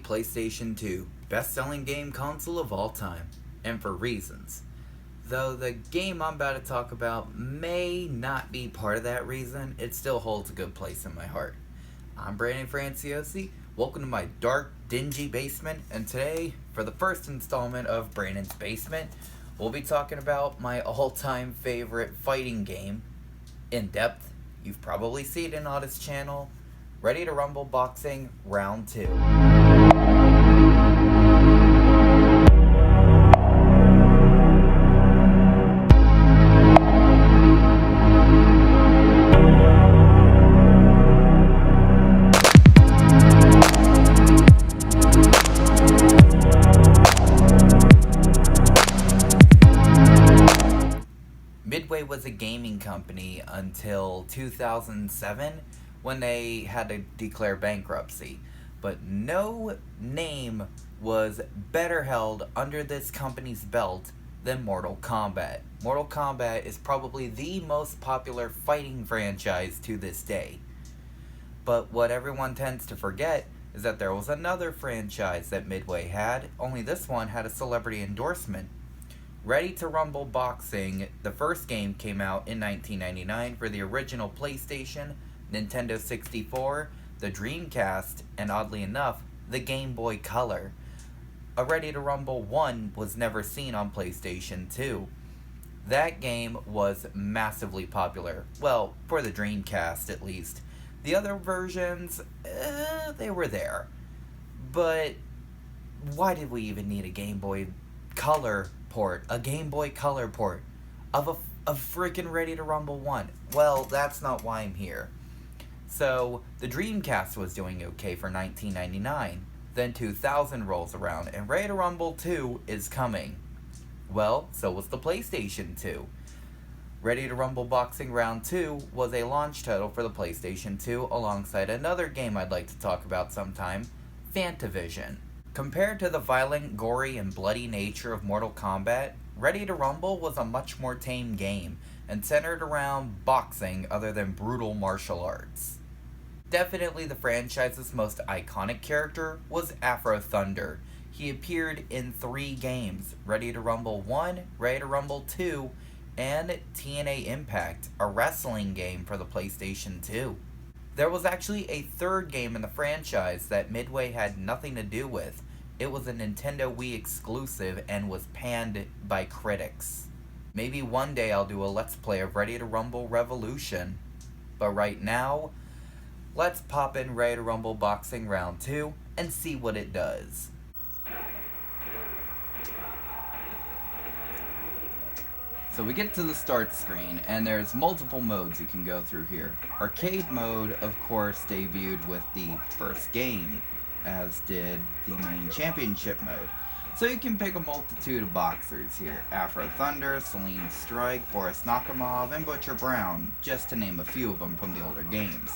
PlayStation 2, best-selling game console of all time, and for reasons. Though the game I'm about to talk about may not be part of that reason, it still holds a good place in my heart. I'm Brandon Franciosi, welcome to my dark, dingy basement, and today, for the first installment of Brandon's Basement, we'll be talking about my all-time favorite fighting game, in depth. You've probably seen it on this channel. Ready to Rumble Boxing Round 2. Midway was a gaming company until 2007 when they had to declare bankruptcy, but no name was better held under this company's belt than Mortal Kombat. Mortal Kombat is probably the most popular fighting franchise to this day. But what everyone tends to forget is that there was another franchise that Midway had, only this one had a celebrity endorsement. Ready to Rumble Boxing, the first game came out in 1999 for the original PlayStation, Nintendo 64, the Dreamcast, and oddly enough, the Game Boy Color. A Ready to Rumble 1 was never seen on PlayStation 2. That game was massively popular, well, for the Dreamcast at least. The other versions, they were there. But why did we even need a Game Boy Color port, a Game Boy Color port of a freaking Ready to Rumble 1? Well, that's not why I'm here. So, the Dreamcast was doing okay for 1999. Then 2000 rolls around, and Ready to Rumble 2 is coming. Well, so was the PlayStation 2. Ready to Rumble Boxing Round 2 was a launch title for the PlayStation 2 alongside another game I'd like to talk about sometime, Fantavision. Compared to the violent, gory, and bloody nature of Mortal Kombat, Ready to Rumble was a much more tame game, and centered around boxing other than brutal martial arts. Definitely the franchise's most iconic character was Afro Thunder. He appeared in 3 games, Ready to Rumble 1, Ready to Rumble 2, and TNA Impact, a wrestling game for the PlayStation 2. There was actually a third game in the franchise that Midway had nothing to do with. It was a Nintendo Wii exclusive and was panned by critics. Maybe one day I'll do a Let's Play of Ready to Rumble Revolution. But right now, let's pop in Ready to Rumble Boxing Round 2 and see what it does. So we get to the start screen, and there's multiple modes you can go through here. Arcade mode, of course, debuted with the first game, as did the main championship mode. So you can pick a multitude of boxers here. Afro Thunder, Celine Strike, Boris Nakamov, and Butcher Brown, just to name a few of them from the older games.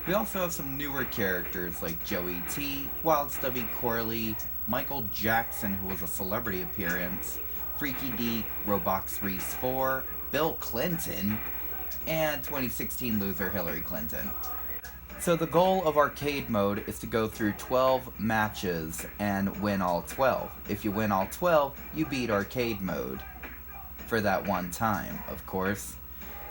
We also have some newer characters like Joey T, Wild Stubby Corley, Michael Jackson, who was a celebrity appearance, Freaky D, Roblox Reese 4, Bill Clinton, and 2016 loser Hillary Clinton. So the goal of arcade mode is to go through 12 matches and win all 12. If you win all 12, you beat arcade mode. For that one time, of course.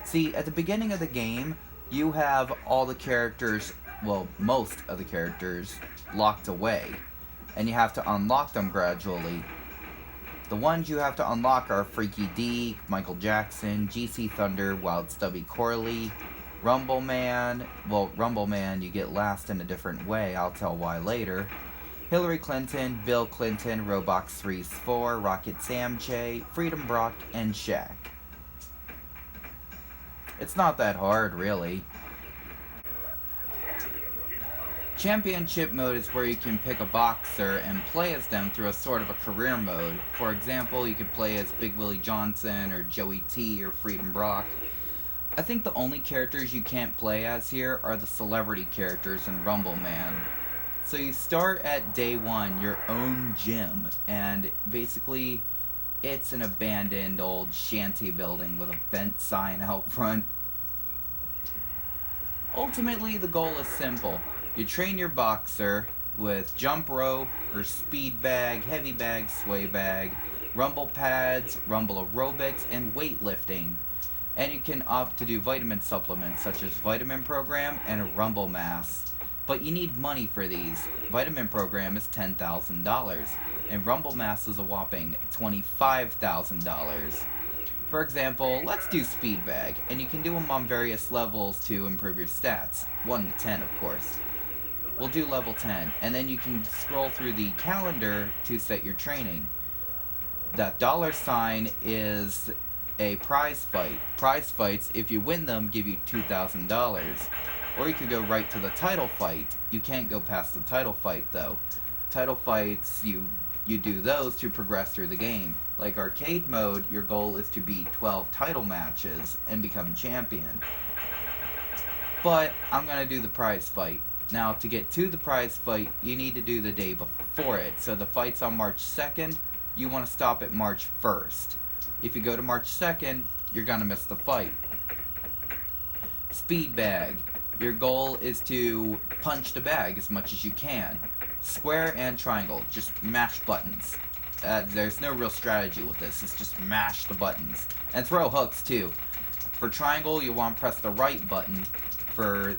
See, at the beginning of the game, you have all the characters, well, most of the characters, locked away. And you have to unlock them gradually. The ones you have to unlock are Freaky D, Michael Jackson, GC Thunder, Wild Stubby Corley, Rumble Man. Well, Rumble Man you get last in a different way, I'll tell why later. Hillary Clinton, Bill Clinton, Roblox Reese 4, Rocket Sam Che, Freedom Brock, and Shaq. It's not that hard, really. Championship mode is where you can pick a boxer and play as them through a sort of a career mode. For example, you could play as Big Willie Johnson or Joey T or Freedom Brock. I think the only characters you can't play as here are the celebrity characters in Rumble Man. So you start at day 1, your own gym, and basically it's an abandoned old shanty building with a bent sign out front. Ultimately, the goal is simple. You train your boxer, with jump rope or speed bag, heavy bag, sway bag, rumble pads, rumble aerobics, and weightlifting. And you can opt to do vitamin supplements such as Vitamin Program and Rumble Mass. But you need money for these. Vitamin Program is $10,000, and Rumble Mass is a whopping $25,000. For example, let's do Speed Bag, and you can do them on various levels to improve your stats. 1 to 10, of course. We'll do level 10, and then you can scroll through the calendar to set your training. That $sign is a prize fight. Prize fights, if you win them, give you $2,000. Or you could go right to the title fight. You can't go past the title fight, though. Title fights, you do those to progress through the game. Like arcade mode, your goal is to beat 12 title matches and become champion. But I'm going to do the prize fight. Now, to get to the prize fight, you need to do the day before it. So the fight's on March 2nd, you want to stop at March 1st. If you go to March 2nd, you're going to miss the fight. Speed bag. Your goal is to punch the bag as much as you can. Square and triangle. Just mash buttons. There's no real strategy with this. It's just mash the buttons. And throw hooks, too. For triangle, you want to press the right button. For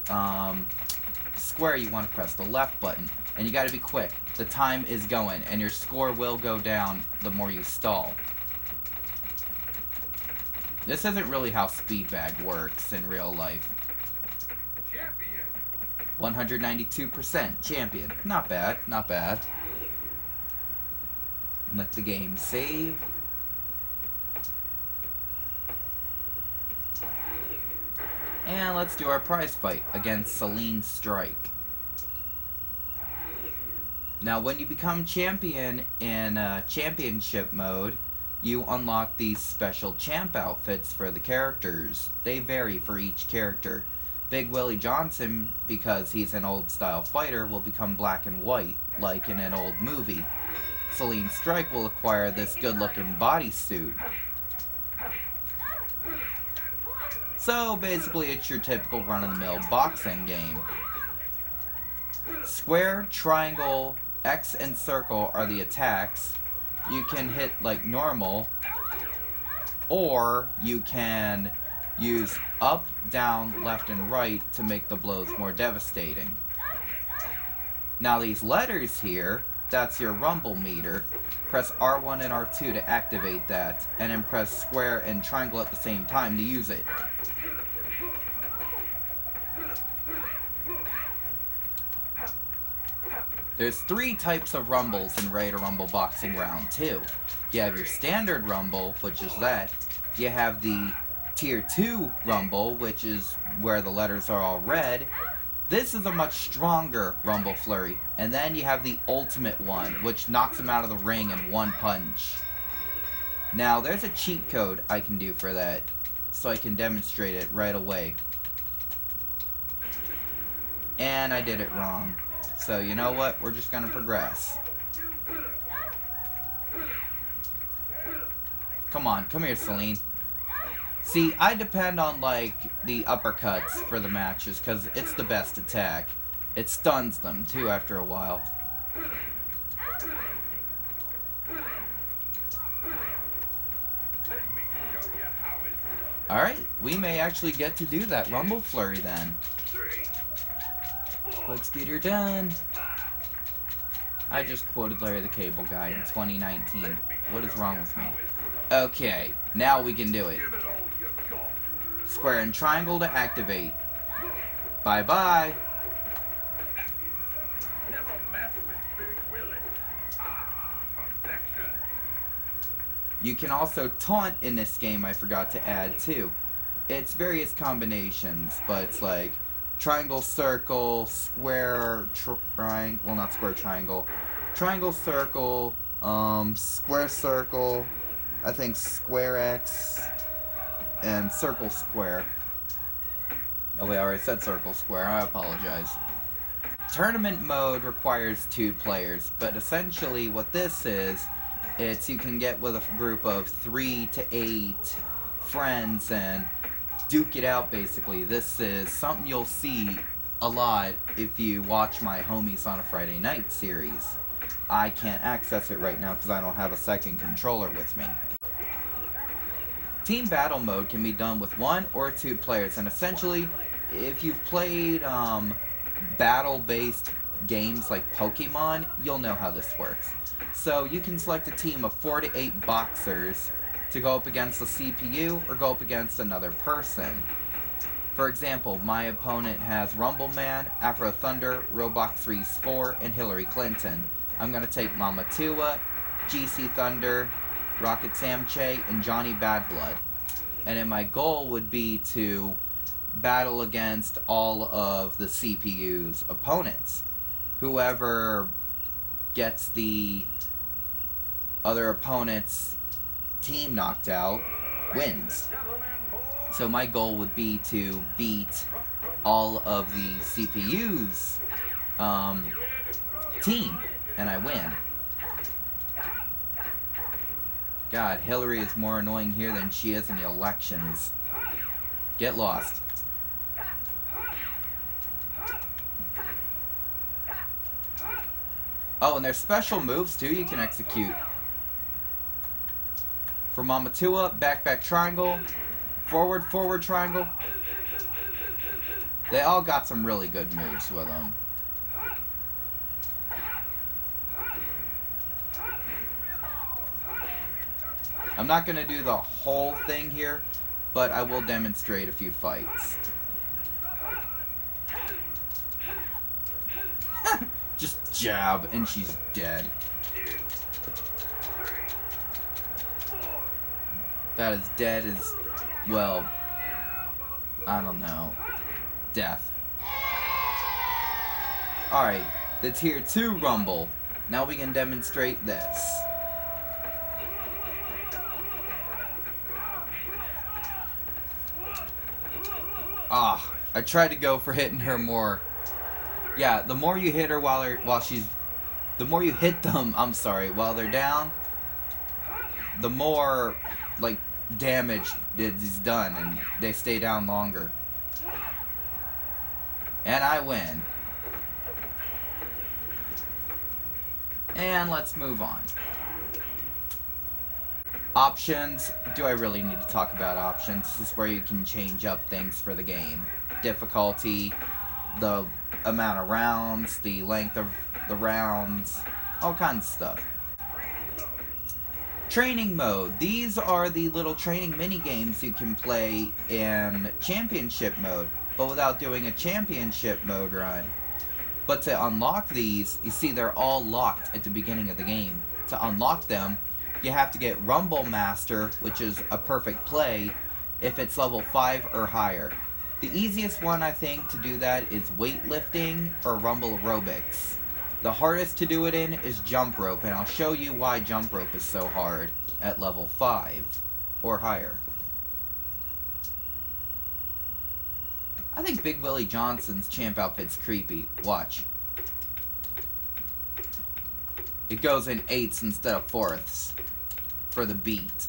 square, you want to press the left button. And you got to be quick. The time is going, and your score will go down the more you stall. This isn't really how Speed Bag works in real life. 192% champion. Not bad, not bad. Let the game save. And let's do our prize fight against Celine Strike. Now, when you become champion in championship mode, you unlock these special champ outfits for the characters. They vary for each character. Big Willie Johnson, because he's an old-style fighter, will become black and white, like in an old movie. Celine Strike will acquire this good-looking bodysuit. So, basically, it's your typical run-of-the-mill boxing game. Square, triangle, X, and circle are the attacks. You can hit like normal, or you can use up, down, left, and right to make the blows more devastating. Now these letters here, that's your rumble meter. Press R1 and R2 to activate that, and then press square and triangle at the same time to use it. There's 3 types of rumbles in Ready to Rumble Boxing Round 2. You have your standard rumble, which is that. You have the Tier 2 rumble, which is where the letters are all red. This is a much stronger rumble flurry. And then you have the ultimate one, which knocks him out of the ring in one punch. Now, there's a cheat code I can do for that, so I can demonstrate it right away. And I did it wrong. So, you know what? We're just gonna progress. Come on, come here, Celine. See, I depend on, like, the uppercuts for the matches, because it's the best attack. It stuns them, too, after a while. Alright, we may actually get to do that Rumble Flurry, then. Let's get her done. I just quoted Larry the Cable Guy in 2019. What is wrong with me? Okay, now we can do it. Square and triangle to activate. Bye-bye. You can also taunt in this game, I forgot to add too. It's various combinations, but it's like triangle, circle, square, triangle, well not square, triangle. Triangle, circle, square, circle, I think square X, and circle, square. Oh wait, I already said circle, square, I apologize. Tournament mode requires 2 players, but essentially what this is, it's you can get with a group of 3 to 8 friends and duke it out basically. This is something you'll see a lot if you watch my Homies on a Friday Night series. I can't access it right now because I don't have a second controller with me. Team battle mode can be done with 1 or 2 players, and essentially, if you've played battle-based games like Pokemon, you'll know how this works. So you can select a team of 4 to 8 boxers to go up against the CPU or go up against another person. For example, my opponent has Rumble Man, Afro Thunder, Roblox Reese 4, and Hillary Clinton. I'm going to take Mama Tua, GC Thunder, Rocket Samche, and Johnny Badblood. And then my goal would be to battle against all of the CPU's opponents. Whoever gets the other opponent's team knocked out wins. So my goal would be to beat all of the CPU's team, and I win. God, Hillary is more annoying here than she is in the elections. Get lost. Oh, and there's special moves too you can execute. For Mama Tua, back triangle, forward triangle. They all got some really good moves with them. I'm not going to do the whole thing here, but I will demonstrate a few fights. Just jab, and she's dead. That is dead as, well, I don't know, death. Alright, the Tier 2 Rumble. Now we can demonstrate this. Ah, I tried to go for hitting her more. Yeah, the more you hit her while she's, the more you hit them, I'm sorry, while they're down, the more, like, damage is done, and they stay down longer. And I win. And let's move on. Options. Do I really need to talk about options? This is where you can change up things for the game. Difficulty, the amount of rounds, the length of the rounds, all kinds of stuff. Training mode. These are the little training mini games you can play in championship mode, but without doing a championship mode run. But to unlock these, you see they're all locked at the beginning of the game. To unlock them, you have to get Rumble Master, which is a perfect play, if it's level 5 or higher. The easiest one, I think, to do that is weightlifting or Rumble Aerobics. The hardest to do it in is jump rope, and I'll show you why jump rope is so hard at level 5 or higher. I think Big Willie Johnson's champ outfit's creepy. Watch. It goes in 8ths instead of 4ths for the beat.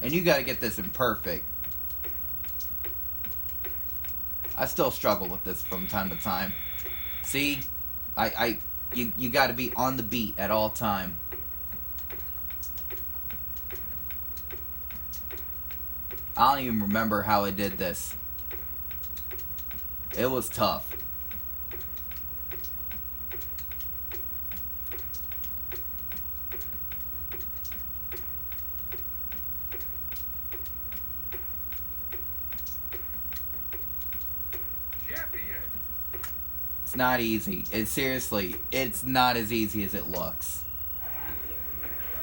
And you gotta get this in perfect. I still struggle with this from time to time. See? You gotta be on the beat at all time. I don't even remember how I did this. It was tough. It's not easy. Seriously, it's not as easy as it looks.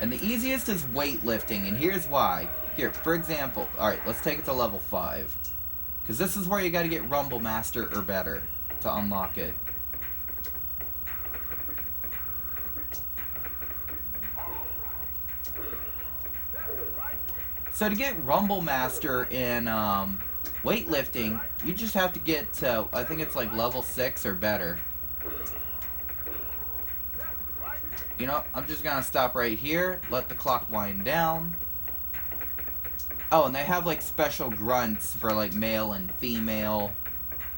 And the easiest is weightlifting, and here's why. Here, for example, alright, let's take it to level 5. Because this is where you gotta get Rumble Master or better to unlock it. So to get Rumble Master in weightlifting, you just have to get to, I think it's like level 6 or better. You know, I'm just gonna stop right here, let the clock wind down. Oh, and they have like special grunts for like male and female.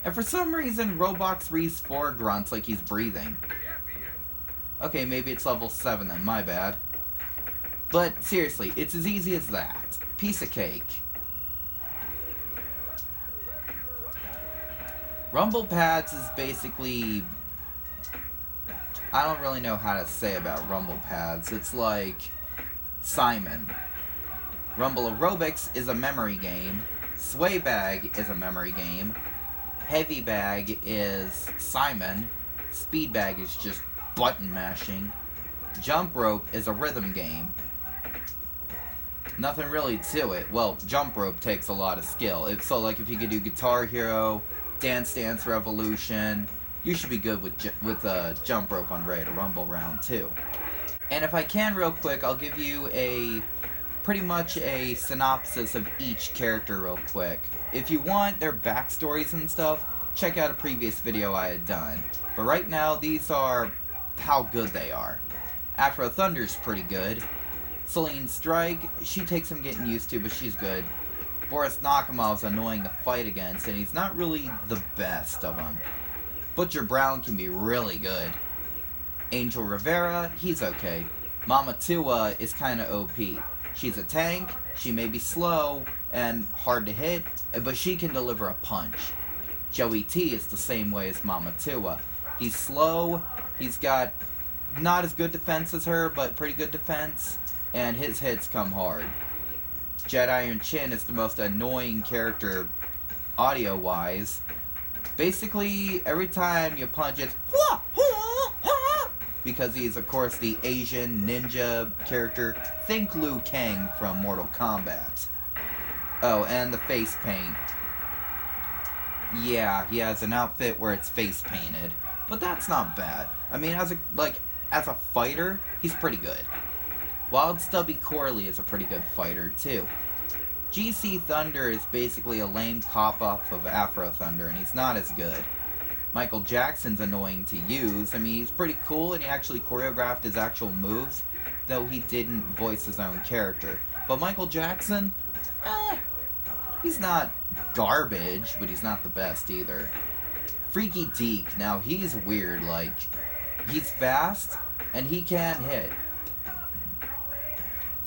And for some reason, Roblox Reese 4 grunts like he's breathing. Okay, maybe it's level 7 then, my bad. But seriously, it's as easy as that. Piece of cake. Rumble Pads is basically... I don't really know how to say about Rumble Pads. It's like Simon. Rumble Aerobics is a memory game. Sway Bag is a memory game. Heavy Bag is Simon. Speed Bag is just button mashing. Jump Rope is a rhythm game. Nothing really to it. Well, Jump Rope takes a lot of skill. So like if you could do Guitar Hero, Dance Dance Revolution, you should be good with Jump Rope on Ready to Rumble Round 2. And if I can real quick, I'll give you pretty much a synopsis of each character real quick. If you want their backstories and stuff, check out a previous video I had done. But right now, these are how good they are. Afro Thunder's pretty good. Celine Strike, she takes some getting used to, but she's good. Boris Nakamov's annoying to fight against, and he's not really the best of them. Butcher Brown can be really good. Angel Rivera, he's okay. Mama Tua is kinda OP. She's a tank, she may be slow and hard to hit, but she can deliver a punch. Joey T is the same way as Mama Tua. He's slow, he's got not as good defense as her, but pretty good defense, and his hits come hard. Jet Iron Chin is the most annoying character audio-wise. Basically, every time you punch, it's because he's, of course, the Asian ninja character. Think Liu Kang from Mortal Kombat. Oh, and the face paint. Yeah, he has an outfit where it's face painted, but that's not bad. I mean, as a fighter, he's pretty good. Wild Stubby Corley is a pretty good fighter, too. GC Thunder is basically a lame cop-off of Afro Thunder, and he's not as good. Michael Jackson's annoying to use. I mean, he's pretty cool, and he actually choreographed his actual moves, though he didn't voice his own character. But Michael Jackson, he's not garbage, but he's not the best either. Freaky Deke, now he's weird, like, he's fast, and he can hit.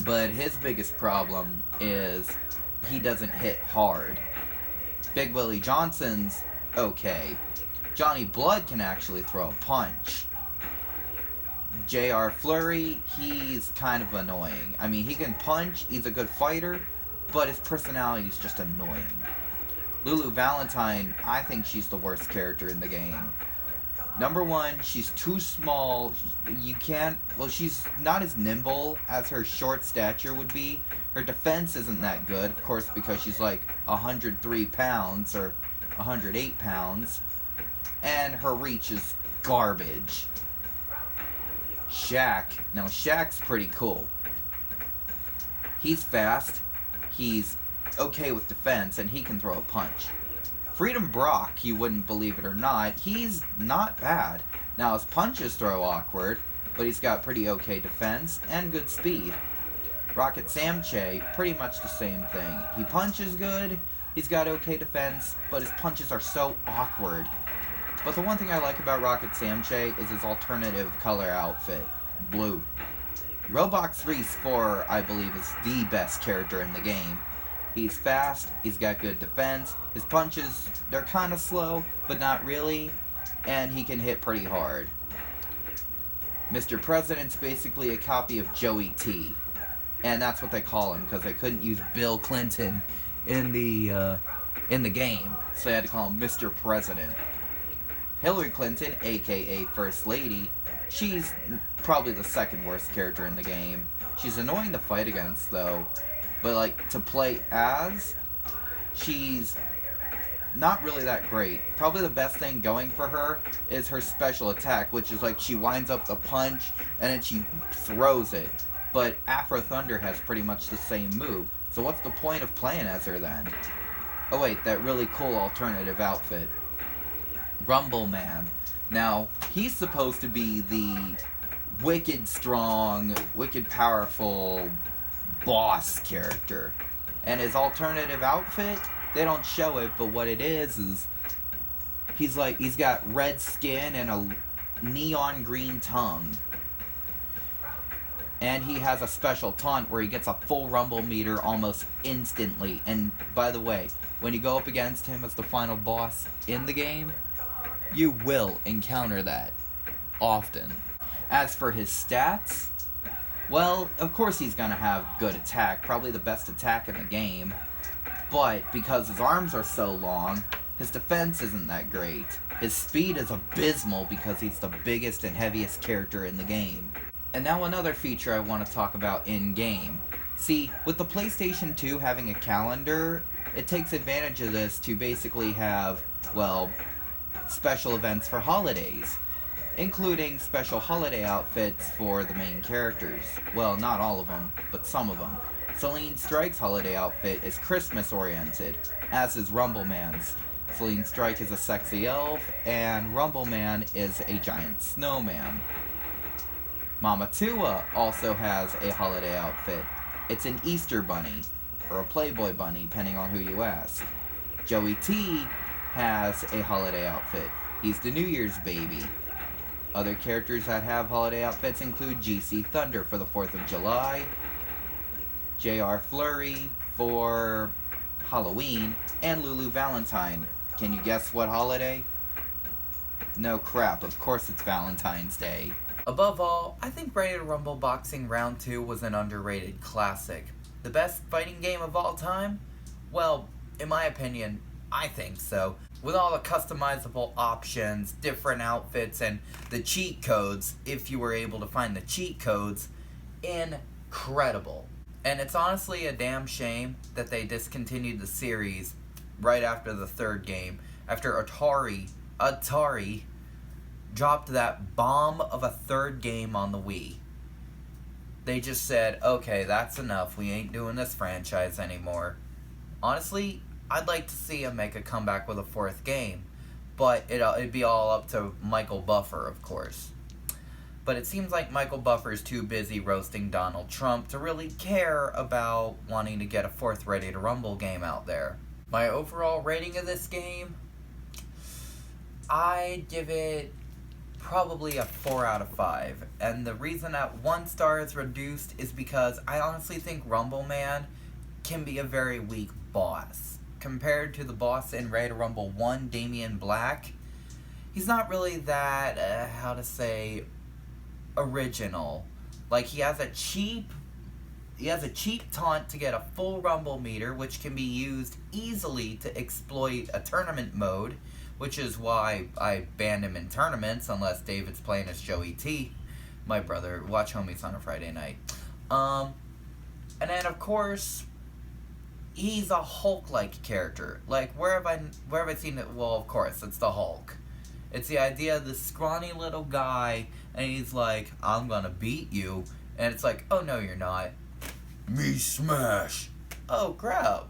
But his biggest problem is he doesn't hit hard. Big Willie Johnson's okay. Johnny Blood can actually throw a punch. J.R. Flurry, he's kind of annoying. I mean, he can punch, he's a good fighter, but his personality is just annoying. Lulu Valentine, I think she's the worst character in the game. Number one, she's too small. She's not as nimble as her short stature would be. Her defense isn't that good, of course, because she's like 103 pounds or 108 pounds. And her reach is garbage. Shaq. Now, Shaq's pretty cool. He's fast. He's okay with defense, and he can throw a punch. Freedom Brock, you wouldn't believe it or not, he's not bad. Now, his punches throw awkward, but he's got pretty okay defense and good speed. Rocket Samche, pretty much the same thing. He punches good, he's got okay defense, but his punches are so awkward. But the one thing I like about Rocket Samche is his alternative color outfit, blue. Roblox Reese 4, I believe, is the best character in the game. He's fast, he's got good defense, his punches, they're kind of slow, but not really, and he can hit pretty hard. Mr. President's basically a copy of Joey T, and that's what they call him, because they couldn't use Bill Clinton in the game, so they had to call him Mr. President. Hillary Clinton, aka First Lady, she's probably the second worst character in the game. She's annoying to fight against, though. But, like, to play as, she's not really that great. Probably the best thing going for her is her special attack, which is like she winds up the punch and then she throws it. But Afro Thunder has pretty much the same move. So what's the point of playing as her then? Oh wait, that really cool alternative outfit. Rumble Man. Now, he's supposed to be the wicked strong, wicked powerful boss character. And his alternative outfit, they don't show it, but what it is he's got red skin and a neon green tongue. And he has a special taunt where he gets a full rumble meter almost instantly. And by the way, when you go up against him as the final boss in the game, you will encounter that often. As for his stats, well, of course he's gonna have good attack, probably the best attack in the game. But because his arms are so long, his defense isn't that great. His speed is abysmal because he's the biggest and heaviest character in the game. And now another feature I want to talk about in-game. See, with the PlayStation 2 having a calendar, it takes advantage of this to basically have, well, special events for holidays, including special holiday outfits for the main characters. Well, not all of them, but some of them. Celine Strike's holiday outfit is Christmas-oriented, as is Rumbleman's. Celine Strike is a sexy elf, and Rumbleman is a giant snowman. Mama Tua also has a holiday outfit. It's an Easter bunny, or a Playboy bunny, depending on who you ask. Joey T has a holiday outfit. He's the New Year's baby. Other characters that have holiday outfits include GC Thunder for the 4th of July, JR Flurry for Halloween, and Lulu Valentine. Can you guess what holiday? No crap, of course it's Valentine's Day. Above all, I think Ready to Rumble Boxing Round 2 was an underrated classic. The best fighting game of all time? Well, in my opinion, I think so. With all the customizable options, different outfits, and the cheat codes, if you were able to find the cheat codes, incredible. And it's honestly a damn shame that they discontinued the series right after the third game, after Atari dropped that bomb of a third game on the Wii. They just said, okay, that's enough. We ain't doing this franchise anymore. Honestly, I'd like to see him make a comeback with a fourth game, but it'd be all up to Michael Buffer, of course. But it seems like Michael Buffer is too busy roasting Donald Trump to really care about wanting to get a fourth Ready to Rumble game out there. My overall rating of this game, I'd give it probably a 4 out of 5. And the reason that 1 star is reduced is because I honestly think Rumbleman can be a very weak boss. Compared to the boss in Ready to Rumble 1, Damian Black, he's not really that, original. Like, he has a cheap taunt to get a full rumble meter, which can be used easily to exploit a tournament mode, which is why I banned him in tournaments unless David's playing as Joey T, my brother. Watch Homies on a Friday night. And then of course, he's a Hulk-like character. Like, where have I seen it? Well, of course, it's the Hulk. It's the idea of this scrawny little guy, and he's like, I'm gonna beat you. And it's like, oh no, you're not. Me smash. Oh crap.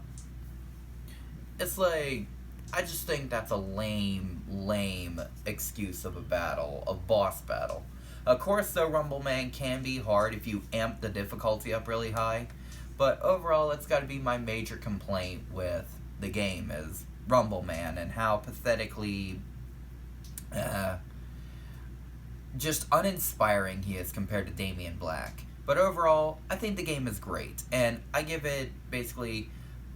It's like, I just think that's a lame excuse of a boss battle. Of course, though, Rumbleman can be hard if you amp the difficulty up really high. But overall, it's got to be my major complaint with the game is Rumbleman and how pathetically just uninspiring he is compared to Damian Black. But overall, I think the game is great, and I give it basically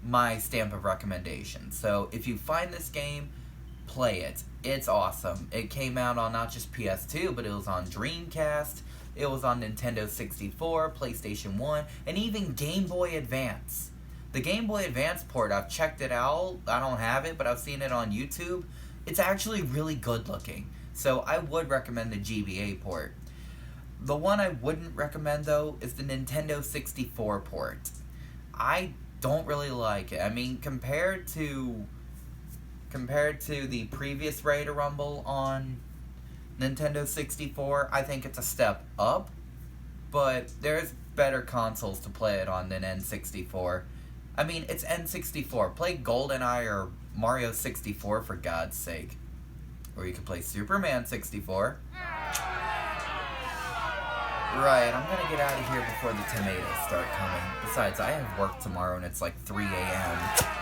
my stamp of recommendation. So if you find this game, play it. It's awesome. It came out on not just PS2, but it was on Dreamcast, it was on Nintendo 64, PlayStation 1, and even Game Boy Advance. The Game Boy Advance port, I've checked it out. I don't have it, but I've seen it on YouTube. It's actually really good looking. So I would recommend the GBA port. The one I wouldn't recommend, though, is the Nintendo 64 port. I don't really like it. I mean, compared to the previous Ready to Rumble on Nintendo 64, I think it's a step up. But there's better consoles to play it on than N64. I mean, it's N64. Play GoldenEye or Mario 64 for God's sake. Or you could play Superman 64. Right, I'm gonna get out of here before the tomatoes start coming. Besides, I have work tomorrow and it's like 3 a.m.